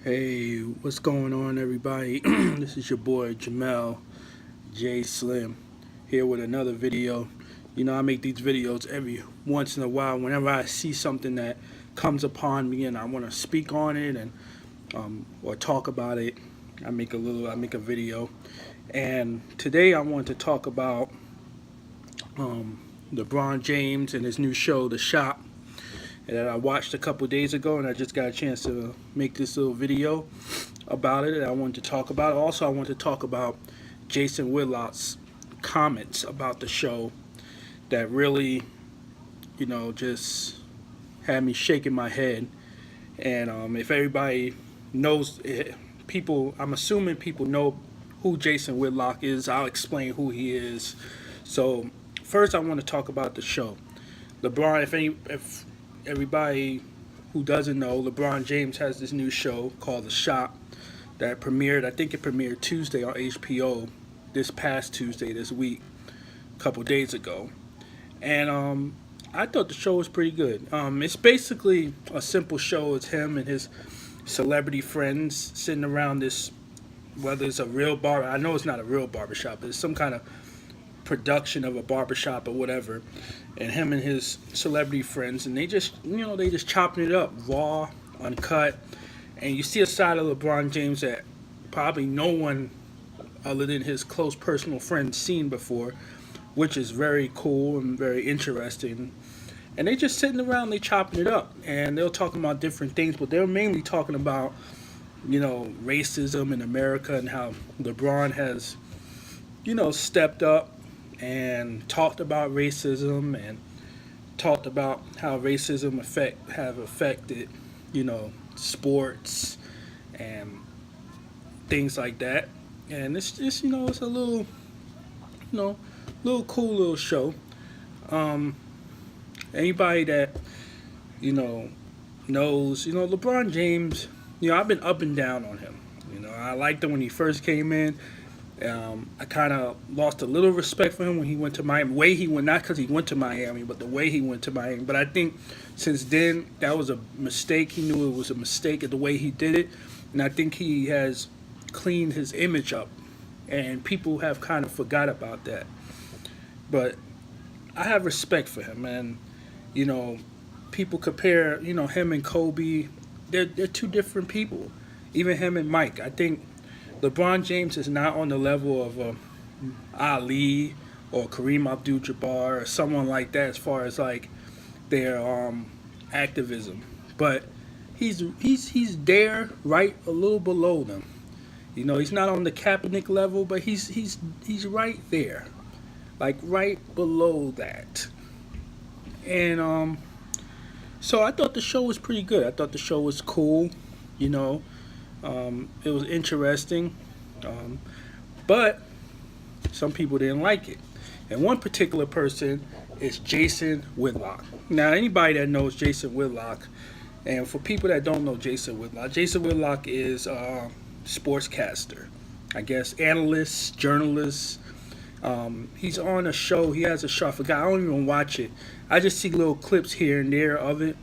Hey, what's going on, everybody? This is your boy Jamel J Slim here with another video. I make these videos every once in a while whenever I see something that comes upon me and I want to speak on it and or talk about it. I make a video. And today I want to talk about LeBron James and his new show, The Shop, that I watched a couple days ago, and I just got a chance to make this little video about it. And I wanted to talk about it. Also, I want to talk about Jason Whitlock's comments about the show that really, just had me shaking my head. And if everybody knows, I'm assuming people know who Jason Whitlock is. I'll explain who he is. So first, I want to talk about the show. LeBron, if everybody who doesn't know, LeBron James has this new show called The Shop that premiered, I think it premiered Tuesday on HBO, this past Tuesday, this week, a couple days ago. And I thought the show was pretty good. It's basically a simple show. It's him and his celebrity friends sitting around this, whether it's a real bar, I know it's not a real barbershop, but it's some kind of production of a barbershop or whatever, and him and his celebrity friends, and they just chopping it up raw, uncut. And you see a side of LeBron James that probably no one other than his close personal friends seen before, which is very cool and very interesting. And they just sitting around, they chopping it up, and they're talking about different things, but they're mainly talking about racism in America and how LeBron has stepped up and talked about racism and talked about how racism have affected, sports and things like that. And it's just, it's a little cool little show. Anybody that, knows, LeBron James, I've been up and down on him. I liked him when he first came in. I kind of lost a little respect for him when he went to Miami. The way he went, not because he went to Miami, but the way he went to Miami. But I think since then, that was a mistake. He knew it was a mistake at the way he did it. And I think he has cleaned his image up. And people have kind of forgot about that. But I have respect for him. And, people compare, him and Kobe. They're two different people. Even him and Mike. I think LeBron James is not on the level of Ali or Kareem Abdul-Jabbar or someone like that as far as like their activism, but he's there, right a little below them. He's not on the Kaepernick level, but he's right there, like right below that. And so I thought the show was pretty good. I thought the show was cool. It was interesting, but some people didn't like it. And one particular person is Jason Whitlock. Now, anybody that knows Jason Whitlock, and for people that don't know Jason Whitlock is a sportscaster, I guess, analyst, journalist. He's on a show. He has a show. I forgot. I don't even watch it. I just see little clips here and there of it.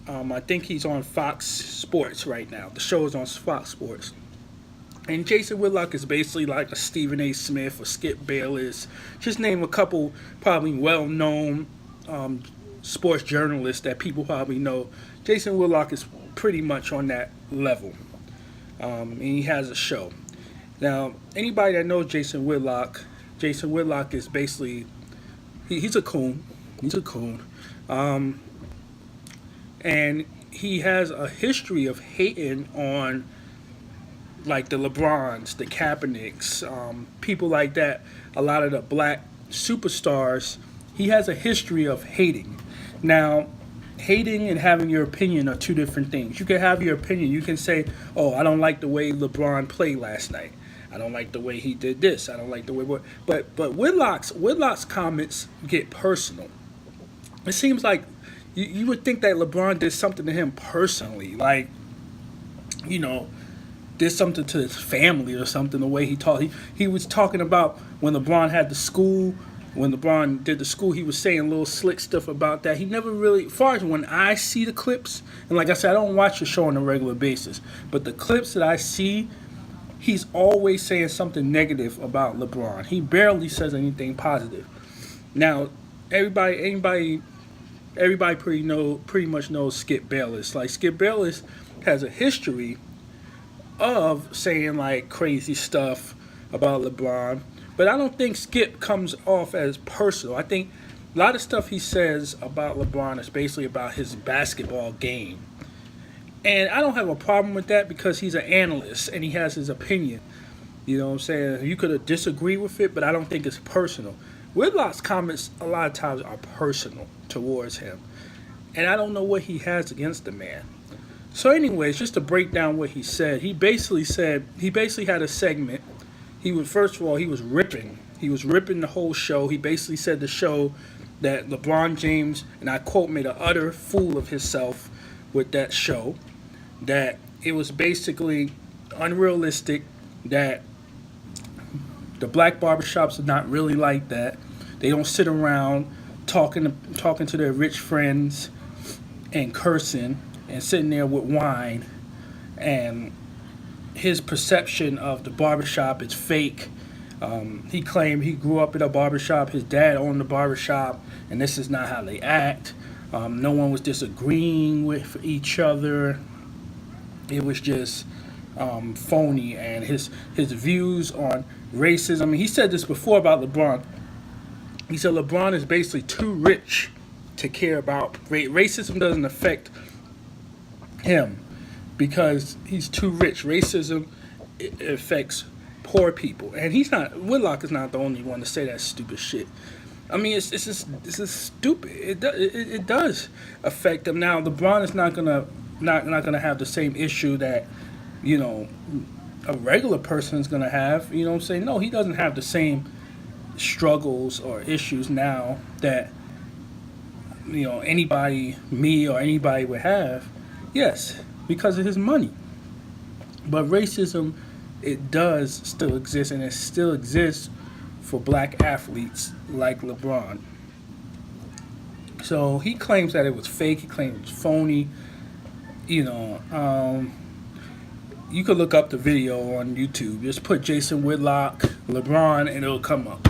I think he's on Fox Sports right now. The show is on Fox Sports. And Jason Whitlock is basically like a Stephen A. Smith or Skip Bayless. Just name a couple probably well-known sports journalists that people probably know. Jason Whitlock is pretty much on that level. And he has a show. Now, anybody that knows Jason Whitlock is basically, he's a coon. He's a coon. And he has a history of hating on like the LeBrons, the Kaepernicks, people like that, a lot of the black superstars. He has a history of hating. Now, hating and having your opinion are two different things. You can have your opinion. You can say, oh, I don't like the way LeBron played last night. I don't like the way he did this. I don't like the way... But Whitlock's comments get personal. It seems like you would think that LeBron did something to him personally, like, did something to his family or something, the way he talked. He was talking about when LeBron had the school when LeBron did the school, he was saying little slick stuff about that. He never really, as far as when I see the clips, and like I said, I don't watch the show on a regular basis, but the clips that I see, he's always saying something negative about LeBron. He barely says anything positive. Now, everybody pretty much knows Skip Bayless. Like, Skip Bayless has a history of saying like crazy stuff about LeBron. But I don't think Skip comes off as personal. I think a lot of stuff he says about LeBron is basically about his basketball game. And I don't have a problem with that because he's an analyst and he has his opinion. You know what I'm saying? You could disagree with it, but I don't think it's personal. Whitlock's comments a lot of times are personal towards him. And I don't know what he has against the man. So anyways, just to break down what he said, he basically had a segment. He was ripping. He was ripping the whole show. He basically said the show that LeBron James, and I quote, made an utter fool of himself with that show. That it was basically unrealistic, that the black barbershops are not really like that. They don't sit around talking to their rich friends and cursing and sitting there with wine, and his perception of the barbershop is fake. He claimed he grew up in a barbershop, his dad owned the barbershop, and this is not how they act. No one was disagreeing with each other. It was just phony, and his views on racism. I mean, he said this before about LeBron. He said LeBron is basically too rich to care about racism. Doesn't affect him because he's too rich. Racism affects poor people, and Whitlock is not the only one to say that stupid shit. I mean, it's just stupid. It does affect them. Now, LeBron is not gonna have the same issue that, you know, a regular person is gonna have. You know what I'm saying? No, he doesn't have the same struggles or issues now that, you know, me or anybody would have. Yes, because of his money. But racism, it does still exist, and it still exists for black athletes like LeBron. So he claims that it was fake. He claims it was phony. You know, you could look up the video on YouTube. Just put Jason Whitlock, LeBron, and it'll come up.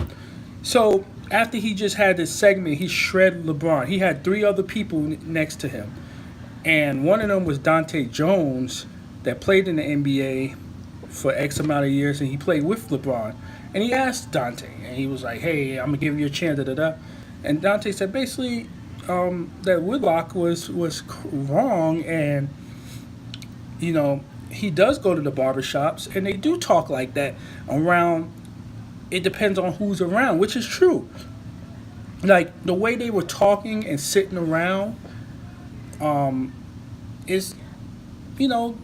So after he just had this segment, he shredded LeBron. He had 3 other people next to him. And one of them was Dante Jones that played in the NBA for X amount of years, and he played with LeBron. And he asked Dante, and he was like, hey, I'm going to give you a chance, da-da-da. And Dante said basically that Whitlock was wrong, and, you know, he does go to the barbershops, and they do talk like that around. It depends on who's around, which is true. Like, the way they were talking and sitting around is, you know,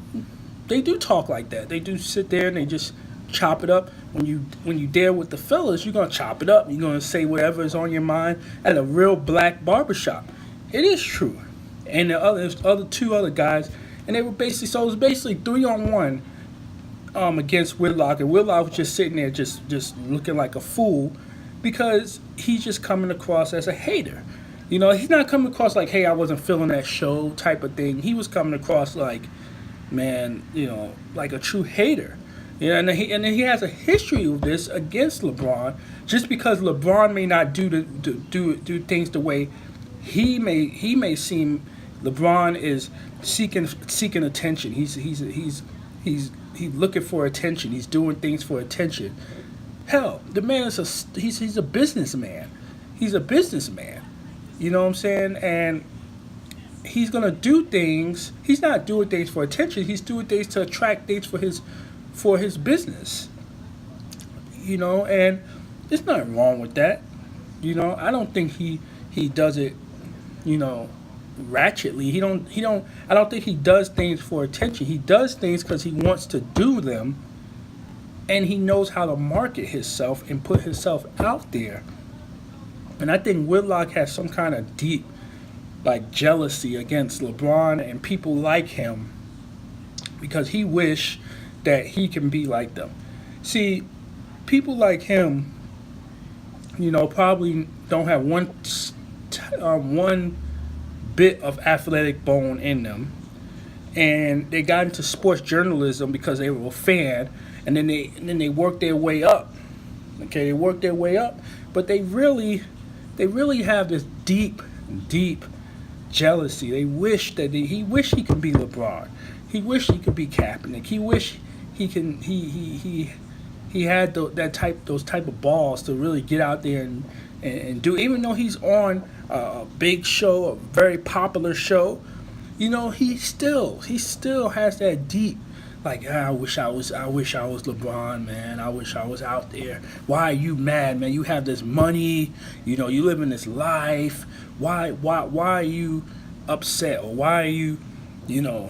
they do talk like that. They do sit there and they just chop it up. When you dare with the fellas, you're gonna chop it up. You're gonna say whatever is on your mind at a real black barbershop. It is true. And the two other guys, and they were basically, so it was basically 3-on-1 against Whitlock, and Whitlock was just sitting there just looking like a fool because he's just coming across as a hater. You know, he's not coming across like, hey, I wasn't feeling that show type of thing. He was coming across like, man, you know, like a true hater. You know, and he has a history of this against LeBron, just because LeBron may not do things the way he may seem. LeBron is seeking attention. He's looking for attention. He's doing things for attention. Hell, the man is he's a businessman. He's a businessman. You know what I'm saying? And he's gonna do things. He's not doing things for attention. He's doing things to attract things for his business. You know, and there's nothing wrong with that. You know, I don't think he does it, you know, ratchetly. I don't think he does things for attention. He does things because he wants to do them, and he knows how to market himself and put himself out there. And I think Whitlock has some kind of deep, like, jealousy against LeBron and people like him because he wish that he can be like them. See, people like him, probably don't have one bit of athletic bone in them, and they got into sports journalism because they were a fan, and then they worked their way up. Okay, they worked their way up, but they really have this deep, deep jealousy. They wish that he wish he could be LeBron. He wish he could be Kaepernick. He wish he had those type of balls to really get out there and do. Even though he's on a big show, a very popular show, he still has that deep. Like, I wish I was LeBron, man. I wish I was out there. Why are you mad, man? You have this money, you live in this life. Why are you upset, or why are you know,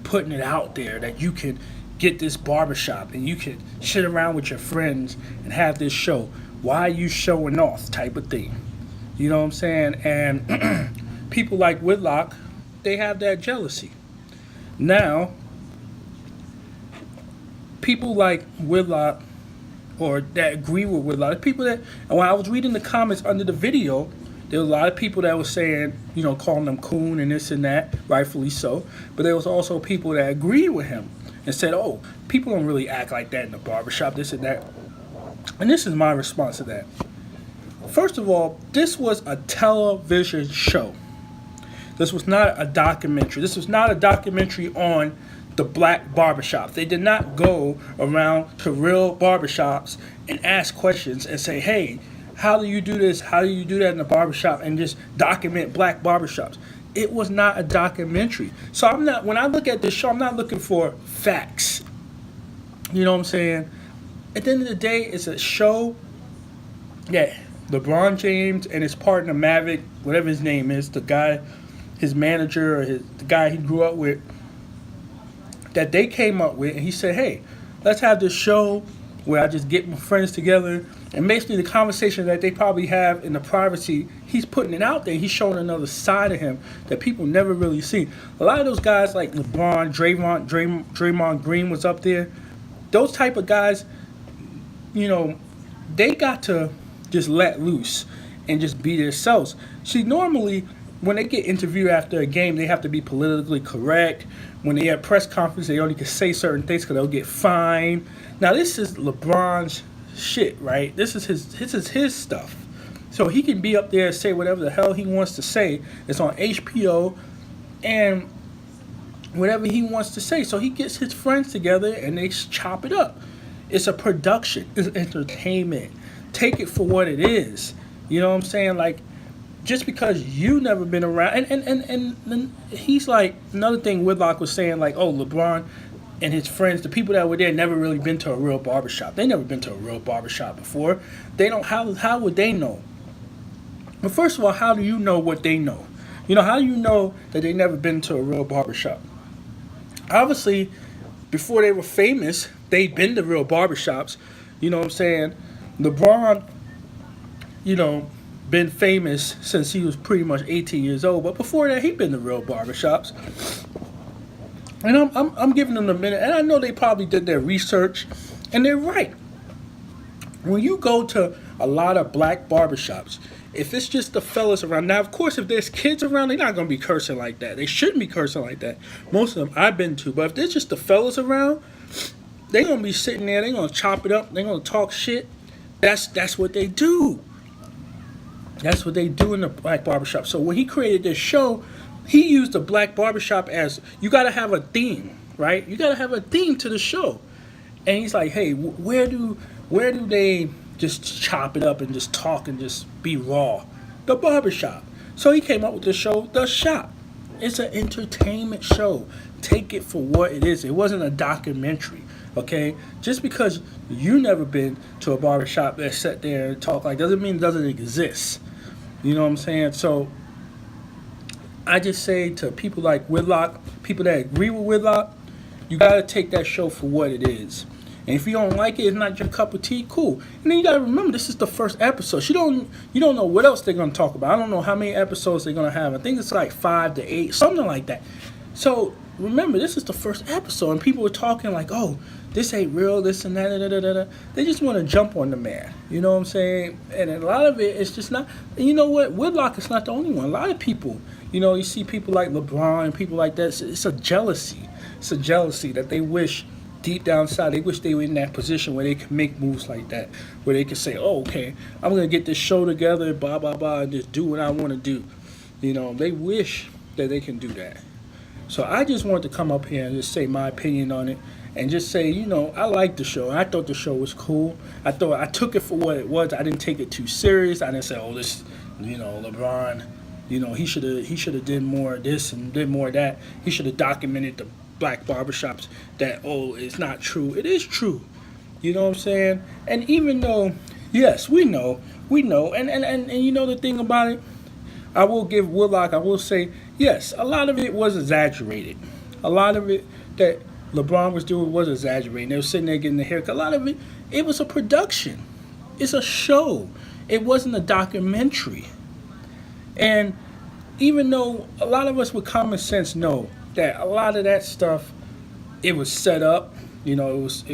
putting it out there that you can get this barbershop and you can sit around with your friends and have this show? Why are you showing off, type of thing? You know what I'm saying? And people like Whitlock, they have that jealousy. Now, people like Whitlock, or that agree with Whitlock, people that, and when I was reading the comments under the video, there was a lot of people that were saying, calling him coon and this and that, rightfully so. But there was also people that agreed with him and said, oh, people don't really act like that in the barbershop, this and that. And this is my response to that. First of all, this was a television show. This was not a documentary. This was not a documentary on the black barbershops. They did not go around to real barbershops and ask questions and say, hey, how do you do this? How do you do that in the barbershop? And just document black barbershops. It was not a documentary. So when I look at this show, I'm not looking for facts. You know what I'm saying? At the end of the day, it's a show that LeBron James and his partner Maverick, whatever his name is, the guy, his manager, or the guy he grew up with, that they came up with, and he said, hey, let's have this show where I just get my friends together, and basically the conversation that they probably have in the privacy, he's putting it out there. He's showing another side of him that people never really see. A lot of those guys like LeBron, Draymond Green was up there. Those type of guys, they got to just let loose and just be themselves. See, normally when they get interviewed after a game, they have to be politically correct. When they have press conference, they only can say certain things because they'll get fined. Now, this is LeBron's shit, right? This is his stuff. So he can be up there and say whatever the hell he wants to say. It's on HBO and whatever he wants to say. So he gets his friends together and they chop it up. It's a production. It's entertainment. Take it for what it is. You know what I'm saying? Like, just because you never been around, and he's like, another thing Whitlock was saying, like, oh, LeBron and his friends, the people that were there, never really been to a real barbershop. They never been to a real barbershop before. They don't. How would they know? Well, first of all, how do you know what they know? How do you know that they never been to a real barbershop? Obviously, before they were famous, they'd been to real barbershops. You know what I'm saying? LeBron, been famous since he was pretty much 18 years old. But before that, he'd been to real barbershops. And I'm giving them a minute. And I know they probably did their research. And they're right. When you go to a lot of black barbershops, if it's just the fellas around. Now, of course, if there's kids around, they're not going to be cursing like that. They shouldn't be cursing like that. Most of them I've been to. But if there's just the fellas around, they're going to be sitting there. They're going to chop it up. They're going to talk shit. That's what they do. That's what they do in the black barbershop. So when he created this show, he used the black barbershop as, you got to have a theme, right? You got to have a theme to the show. And he's like, hey, where do they just chop it up and just talk and just be raw? The barbershop. So he came up with the show, The Shop. It's an entertainment show. Take it for what it is. It wasn't a documentary, okay? Just because you never been to a barbershop that sat there and talk like, doesn't mean it doesn't exist. You know what I'm saying? So I just say to people like Whitlock, people that agree with Whitlock, you got to take that show for what it is. And if you don't like it, it's not your cup of tea, cool. And then you got to remember, this is the first episode. You don't know what else they're going to talk about. I don't know how many episodes they're going to have. I think it's like 5 to 8, something like that. So remember, this is the first episode, and people were talking like, "Oh, this ain't real, this and that." Da, da, da, da, da. They just want to jump on the man. You know what I'm saying? And a lot of it is just not. And you know what? Whitlock is not the only one. A lot of people, you see people like LeBron and people like that. It's a jealousy. It's a jealousy that they wish deep down inside, they wish they were in that position where they could make moves like that, where they could say, "Oh, okay, I'm gonna get this show together, blah blah blah, and just do what I want to do." They wish that they can do that. So I just wanted to come up here and just say my opinion on it, and just say, I liked the show. I thought the show was cool. I took it for what it was. I didn't take it too serious. I didn't say, "Oh, this, LeBron, he should have did more of this and did more of that. He should have documented the black barbershops that, oh, it's not true." It is true. You know what I'm saying? And even though, yes, we know, and you know the thing about it, I will give Whitlock, I will say, yes, a lot of it was exaggerated. A lot of it that LeBron was doing was exaggerated. They were sitting there getting the haircut. A lot of it, it was a production. It's a show. It wasn't a documentary. And even though a lot of us with common sense know that a lot of that stuff, it was set up, it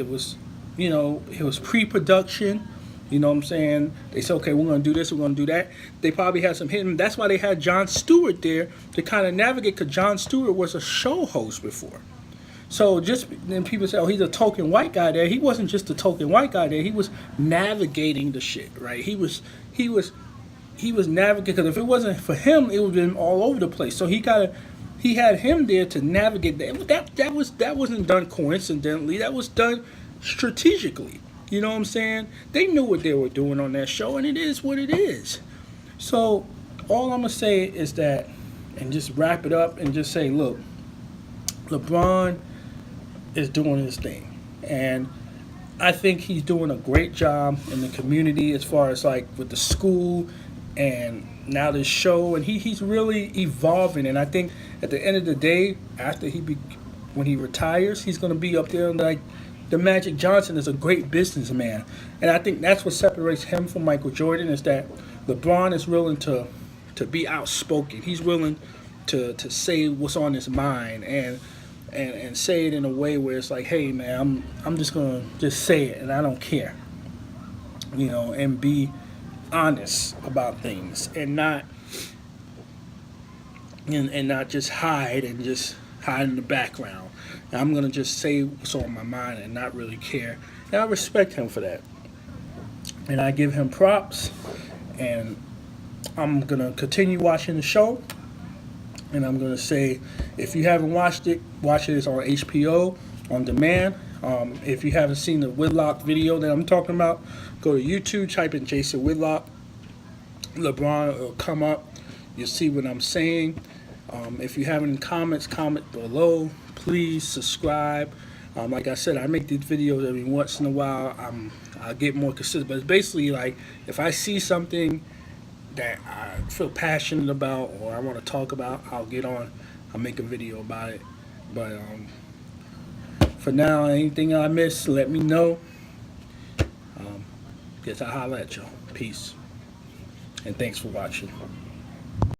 was pre-production. You know what I'm saying? They said, "Okay, we're going to do this, we're going to do that." They probably had some hidden. That's why they had Jon Stewart there to kind of navigate, because Jon Stewart was a show host before. So just then people say, "Oh, he's a token white guy there." He wasn't just a token white guy there. He was navigating the shit, right? He was navigating, because if it wasn't for him, it would have been all over the place. So he had him there to navigate that. That wasn't done coincidentally. That was done strategically. You know what I'm saying? They knew what they were doing on that show, and it is what it is. So all I'm going to say is that, and just wrap it up and just say, look, LeBron is doing his thing. And I think he's doing a great job in the community as far as like with the school and now this show. And he's really evolving. And I think at the end of the day, after when he retires, he's going to be up there like the Magic Johnson is a great businessman. And I think that's what separates him from Michael Jordan, is that LeBron is willing to be outspoken. He's willing to say what's on his mind and say it in a way where it's like, "Hey man, I'm just gonna just say it and I don't care." And be honest about things and not just hide and just hide in the background. I'm going to just say what's on my mind and not really care. And I respect him for that. And I give him props. And I'm going to continue watching the show. And I'm going to say, if you haven't watched it, watch it. It's on HBO on demand. If you haven't seen the Whitlock video that I'm talking about, go to YouTube, type in Jason Whitlock. LeBron will come up. You'll see what I'm saying. If you have any comments, comment below. Please subscribe. Like I said, I make these videos every once in a while. I get more consistent. But it's basically like, if I see something that I feel passionate about or I want to talk about, I'll get on. I'll make a video about it. But for now, anything I miss, let me know. Guess I'll holler at y'all. Peace. And thanks for watching.